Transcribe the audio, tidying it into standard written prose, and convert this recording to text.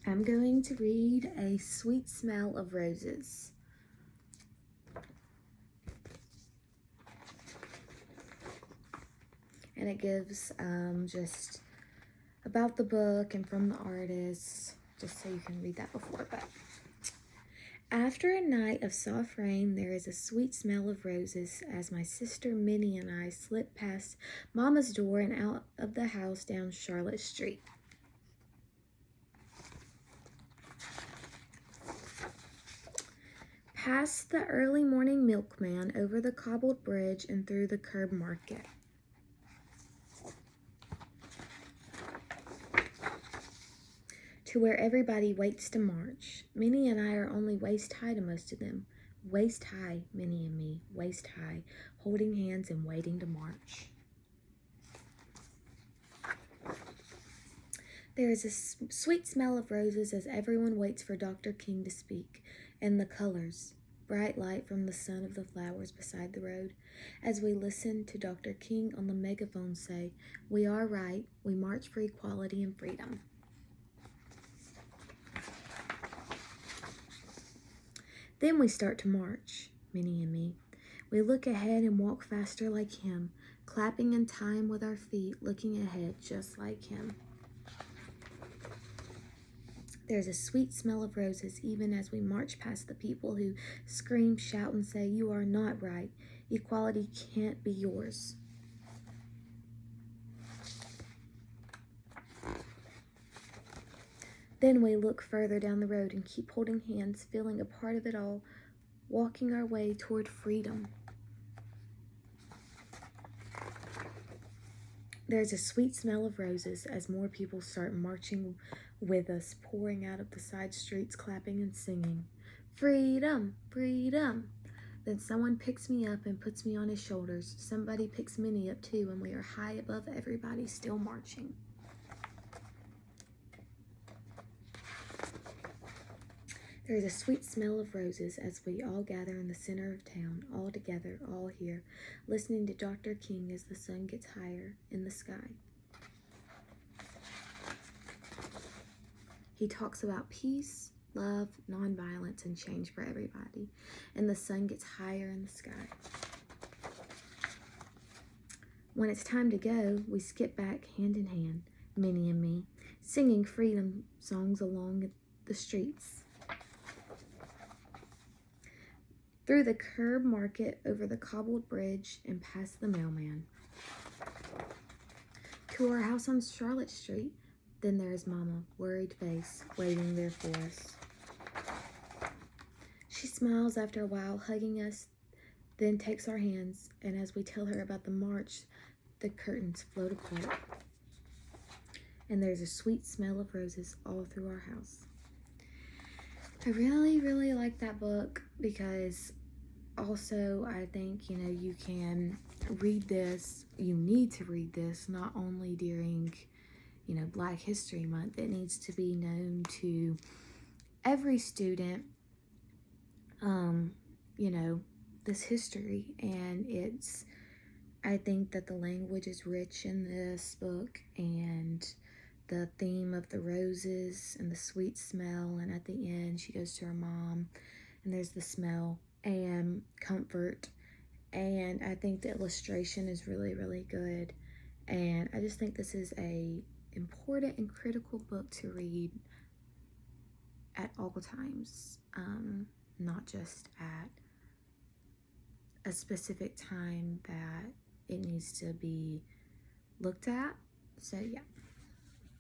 I'm going to read A Sweet Smell of Roses. And it gives just about the book and from the artist, just so you can read that before. But after a night of soft rain, there is a sweet smell of roses as my sister Minnie and I slip past Mama's door and out of the house down Charlotte Street. Past the early morning milkman, over the cobbled bridge, and through the curb market. To where everybody waits to march. Minnie and I are only waist high to most of them. Waist high, Minnie and me, waist high, holding hands and waiting to march. There is a sweet smell of roses as everyone waits for Dr. King to speak, and the colors, bright light from the sun of the flowers beside the road, as we listen to Dr. King on the megaphone say, "We are right, we march for equality and freedom." Then we start to march, Minnie and me. We look ahead and walk faster like him, clapping in time with our feet, looking ahead just like him. There's a sweet smell of roses even as we march past the people who scream, shout, and say, "You are not right. Equality can't be yours." Then we look further down the road and keep holding hands, feeling a part of it all, walking our way toward freedom. There's a sweet smell of roses as more people start marching with us, pouring out of the side streets, clapping and singing, "Freedom, freedom." Then someone picks me up and puts me on his shoulders. Somebody picks Minnie up too, and we are high above everybody, still marching. There is a sweet smell of roses as we all gather in the center of town, all together, all here, listening to Dr. King as the sun gets higher in the sky. He talks about peace, love, nonviolence, and change for everybody, and the sun gets higher in the sky. When it's time to go, we skip back hand in hand, Minnie and me, singing freedom songs along the streets. Through the curb market, over the cobbled bridge, and past the mailman. To our house on Charlotte Street. Then there is Mama, worried face, waiting there for us. She smiles after a while, hugging us, then takes our hands, and as we tell her about the march, the curtains float apart. And there's a sweet smell of roses all through our house. I really, really like that book because also I think, you can read this, you need to read this not only during, Black History Month. It needs to be known to every student, this history. And I think that the language is rich in this book, and the theme of the roses and the sweet smell, and at the end she goes to her mom and there's the smell and comfort, and I think the illustration is really, really good. And I just think this is a important and critical book to read at all times, not just at a specific time that it needs to be looked at. So yeah.